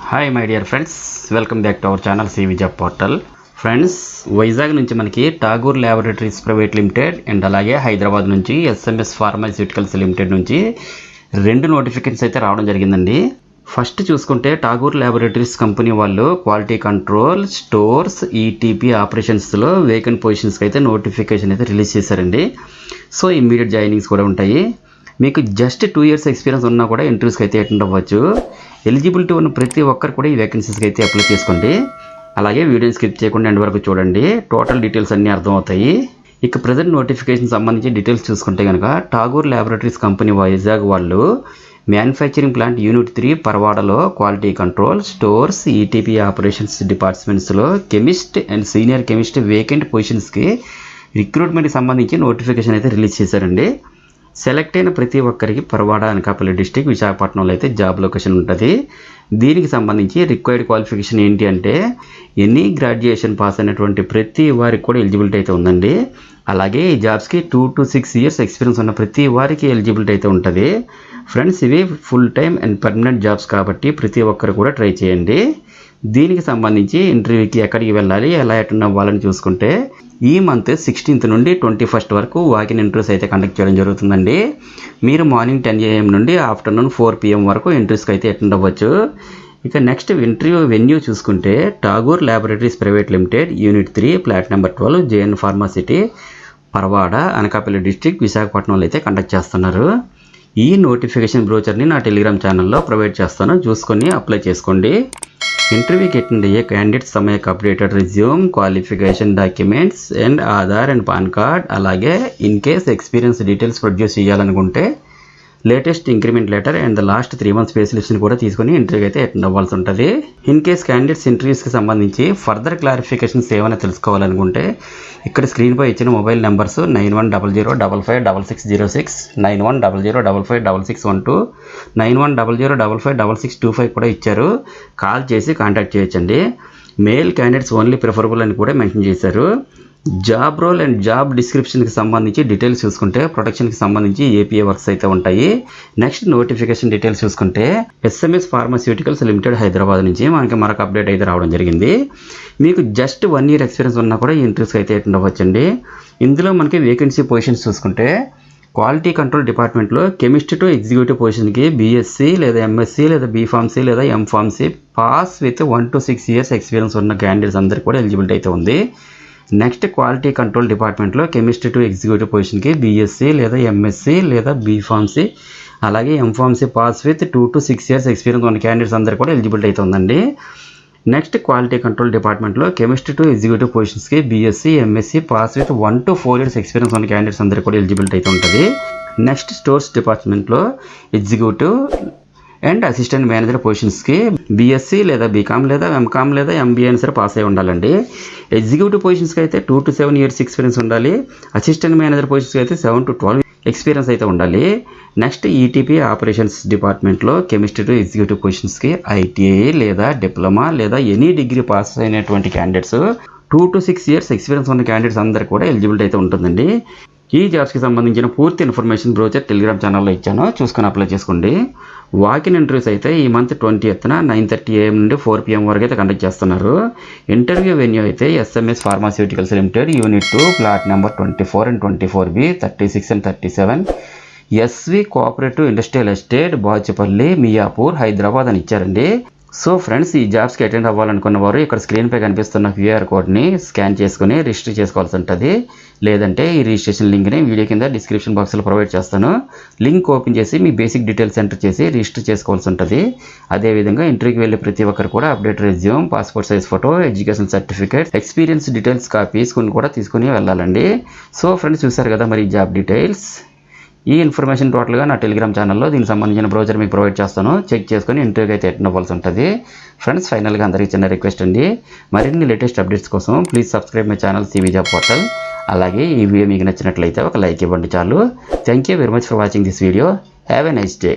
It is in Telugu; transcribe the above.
Hi my dear friends, welcome back to our channel CV job portal. Friends, Vizag నుంచి మనకి Tagore laboratories private limited and అలాగే హైదరాబాద్ నుంచి SMS ఫార్మాస్యూటికల్స్ లిమిటెడ్ నుంచి 2 నోటిఫికేషన్స్ అయితే రావడం జరిగిందండి. ఫస్ట్ చూసుకుంటే ఠాగూర్ ల్యాబొరేటరీస్ కంపెనీ వాళ్ళు క్వాలిటీ కంట్రోల్ స్టోర్స్ ETP ఆపరేషన్స్లో వేకెంట్ పొజిషన్స్కి అయితే నోటిఫికేషన్ అయితే రిలీజ్ చేశారండి. సో ఇమ్మీడియట్ జాయినింగ్స్ కూడా ఉంటాయి. మీకు జస్ట్ 2 years ఎక్స్పీరియన్స్ ఉన్నా కూడా ఇంటర్వ్యూస్కి అయితే అటెండ్ అవ్వచ్చు. ఎలిజిబిలిటీ ఉన్న ప్రతి ఒక్కరు కూడా ఈ వేకెన్సీస్కి అయితే అప్లై చేసుకోండి. అలాగే వీడియోని స్కిప్ చేయకుండా ఎండ్ వరకు చూడండి, టోటల్ డీటెయిల్స్ అన్నీ అర్థమవుతాయి. ఇక ప్రజెంట్ నోటిఫికేషన్ సంబంధించి డీటెయిల్స్ చూసుకుంటే కనుక ఠాగూర్ ల్యాబొరేటరీస్ కంపెనీ వైజాగ్ వాళ్ళు మ్యానుఫ్యాక్చరింగ్ ప్లాంట్ యూనిట్ 3 పరవాడలో quality control stores ETP operations డిపార్ట్మెంట్స్లో chemist and senior chemist vacant పొజిషన్స్కి రిక్రూట్మెంట్కి సంబంధించి నోటిఫికేషన్ అయితే రిలీజ్ చేశారండి. సెలెక్ట్ అయిన ప్రతి ఒక్కరికి పరవాడ అనకాపల్లి డిస్టిక్ విశాఖపట్నంలో అయితే జాబ్ లొకేషన్ ఉంటుంది. దీనికి సంబంధించి రిక్వైర్డ్ క్వాలిఫికేషన్ ఏంటి అంటే ఎనీ గ్రాడ్యుయేషన్ పాస్ అయినటువంటి ప్రతి వారికి కూడా ఎలిజిబిలిటీ అయితే ఉందండి. అలాగే ఈ జాబ్స్కి 2 to 6 years ఎక్స్పీరియన్స్ ఉన్న ప్రతి వారికి ఎలిజిబిలిటీ అయితే ఉంటుంది. ఫ్రెండ్స్, ఇవి full time and permanent jobs కాబట్టి ప్రతి ఒక్కరు కూడా ట్రై చేయండి. దీనికి సంబంధించి ఇంటర్వ్యూకి ఎక్కడికి వెళ్ళాలి, ఎలా అటెండ్ అవ్వాలని చూసుకుంటే ఈ మంత్ 16th నుండి 21st వరకు వాకిన్ ఇంటర్వ్యూస్ అయితే కండక్ట్ చేయడం జరుగుతుందండి. మీరు మార్నింగ్ 10 AM నుండి ఆఫ్టర్నూన్ 4 PM వరకు ఇంటర్వ్యూస్కి అయితే అటెండ్ అవ్వచ్చు. ఇక నెక్స్ట్ ఇంటర్వ్యూ వెన్యూ చూసుకుంటే Tagore laboratories private limited unit 3 plot number 12 JN Pharmacity Parawada Anakapalli district విశాఖపట్నంలో అయితే కండక్ట్ చేస్తున్నారు. ఈ నోటిఫికేషన్ బ్రోచర్ని నా టెలిగ్రామ్ ఛానల్లో ప్రొవైడ్ చేస్తాను, చూసుకొని అప్లై చేసుకోండి. ఇంటర్వ్యూకి అటెండ్ అయ్యే క్యాండిడేట్స్ తమ యొక్క updated resume, qualification documents and Aadhaar and PAN card, అలాగే in case experience details produce చేయాలనుకుంటే latest increment letter and last 3 months pay స్లిప్స్ని కూడా తీసుకొని ఇంటర్వ్యూకి అయితే అటెండ్ అవ్వాల్సి ఉంటుంది. ఇన్ కేస్ క్యాండిడేట్స్ ఇంటర్వ్యూస్కి సంబంధించి ఫర్దర్ క్లారిఫికేషన్స్ ఏమైనా తెలుసుకోవాలనుకుంటే ఇక్కడ స్క్రీన్పై ఇచ్చిన మొబైల్ నెంబర్స్ 9100556606, 9100556612, 9100556625 కూడా ఇచ్చారు. కాల్ చేసి కాంటాక్ట్ చేయొచ్చండి. మేల్ క్యాండిడేట్స్ ఓన్లీ ప్రిఫరబుల్ అని కూడా మెన్షన్ చేశారు. జాబ్ రోల్ అండ్ జాబ్ డిస్క్రిప్షన్కి సంబంధించి డీటెయిల్స్ చూసుకుంటే ప్రొడక్షన్కి సంబంధించి APA వర్క్స్ అయితే ఉంటాయి. నెక్స్ట్ నోటిఫికేషన్ డీటెయిల్స్ చూసుకుంటే SMS ఫార్మాస్యూటికల్స్ లిమిటెడ్ హైదరాబాద్ నుంచి మనకి మరొక అప్డేట్ అయితే రావడం జరిగింది. మీకు జస్ట్ 1 year ఎక్స్పీరియన్స్ ఉన్నా కూడా ఈ ఇంటర్వ్యూస్కి అయితే అటెండ్ అవ్వచ్చండి. ఇందులో మనకి వేకెన్సీ పొజిషన్స్ చూసుకుంటే క్వాలిటీ కంట్రోల్ డిపార్ట్మెంట్లో కెమిస్ట్ టు ఎగ్జిక్యూటివ్ పొజిషన్కి BSc లేదా MSc లేదా B.Pharm లేదా M.Pharm pass with 1 to 6 years experience ఉన్న క్యాండిడేట్స్ అందరికీ కూడా ఎలిజిబిలిటీ అయితే ఉంది. నెక్స్ట్ క్వాలిటీ కంట్రోల్ డిపార్ట్మెంట్లో కెమిస్ట్రీ టు ఎగ్జిక్యూటివ్ పొజిషన్కి BSc లేదా MSc లేదా B.Pharm అలాగే M.Pharm pass with 2 to 6 years experience ఉన్న క్యాండిడేట్స్ అందరూ కూడా ఎలిజిబిలిటీ అయితే ఉందండి. నెక్స్ట్ క్వాలిటీ కంట్రోల్ డిపార్ట్మెంట్లో కెమిస్ట్రీ టు ఎగ్జిక్యూటివ్ పొజిషన్స్కి BSc MSc pass with 1 to 4 years experience ఉన్న క్యాండిడేట్స్ అందరూ కూడా ఎలిజిబిలిటీ అయితే ఉంటుంది. నెక్స్ట్ స్టోర్స్ డిపార్ట్మెంట్లో ఎగ్జిక్యూటివ్ అండ్ అసిస్టెంట్ మేనేజర్ పొజిషన్స్కి BSc లేదా B.Com లేదా M.Com లేదా MBA అని సరే పాస్ అయి ఉండాలండి. ఎగ్జిక్యూటివ్ పొజిషన్స్కి అయితే 2 to 7 years ఎక్స్పీరియన్స్ ఉండాలి. అసిస్టెంట్ మేనేజర్ పొజిషన్స్కి అయితే 7 to 12 ఎక్స్పీరియన్స్ అయితే ఉండాలి. నెక్స్ట్ ETP ఆపరేషన్స్ డిపార్ట్మెంట్లో కెమిస్ట్రీ టు ఎగ్జిక్యూటివ్ పొజిషన్స్కి ITI లేదా డిప్లొమా లేదా ఎనీ డిగ్రీ పాస్ అయినటువంటి క్యాండిడేట్స్ 2 to 6 years ఎక్స్పీరియన్స్ ఉన్న క్యాండిడేట్స్ అందరికీ కూడా ఎలిజిబిలిటీ అయితే ఉంటుందండి. ఈ జాబ్స్కి సంబంధించిన పూర్తి ఇన్ఫర్మేషన్ బ్రోచర్ టెలిగ్రామ్ ఛానల్లో ఇచ్చాను, చూసుకొని అప్లై చేసుకోండి. వాకిన్ ఇంటర్వ్యూస్ అయితే ఈ మంత్ 20th 9:30 AM నుండి 4 PM వరకు అయితే కండక్ట్ చేస్తున్నారు. ఇంటర్వ్యూ వెన్యూ అయితే SMS pharmaceuticals limited unit 2 plot number 24 and 24B 36 and 37 SV cooperative industrial estate Bachupally Miyapur Hyderabad అని ఇచ్చారండి. సో ఫ్రెండ్స్, ఈ జాబ్స్కి అటెండ్ అవ్వాలనుకున్న వారు ఇక్కడ స్క్రీన్పై కనిపిస్తున్న QR కోడ్ని స్కాన్ చేసుకుని రిజిస్టర్ చేసుకోవాల్సి ఉంటుంది. లేదంటే ఈ రిజిస్ట్రేషన్ లింక్ని వీడియో కింద డిస్క్రిప్షన్ బాక్స్లో ప్రొవైడ్ చేస్తాను. లింక్ ఓపెన్ చేసి మీ బేసిక్ డీటెయిల్స్ ఎంటర్ చేసి రిజిస్టర్ చేసుకోవాల్సి ఉంటుంది. అదేవిధంగా ఇంటర్వ్యూకి వెళ్ళే ప్రతి ఒక్కరు కూడా update resume, passport size photo, education certificate, experience details copies కూడా తీసుకుని వెళ్ళాలండి. సో ఫ్రెండ్స్, చూసారు కదా మరి జాబ్ డీటెయిల్స్. ఈ ఇన్ఫర్మేషన్ టోటల్గా నా టెలిగ్రామ్ ఛానల్లో దీనికి సంబంధించిన బ్రౌజర్ మీకు ప్రొవైడ్ చేస్తాను, చెక్ చేసుకొని ఇంటర్వ్యూకి అయితే అటెండ్ అవ్వాల్సి ఉంటుంది. ఫ్రెండ్స్, ఫైనల్గా అందరికీ చిన్న రిక్వెస్ట్ అండి, మరిన్ని లేటెస్ట్ అప్డేట్స్ కోసం please subscribe my channel CV job portal. అలాగే ఈ వీడియో మీకు నచ్చినట్లయితే ఒక లైక్ ఇవ్వండి చాలు. Thank you very much for watching this video. Have a nice day.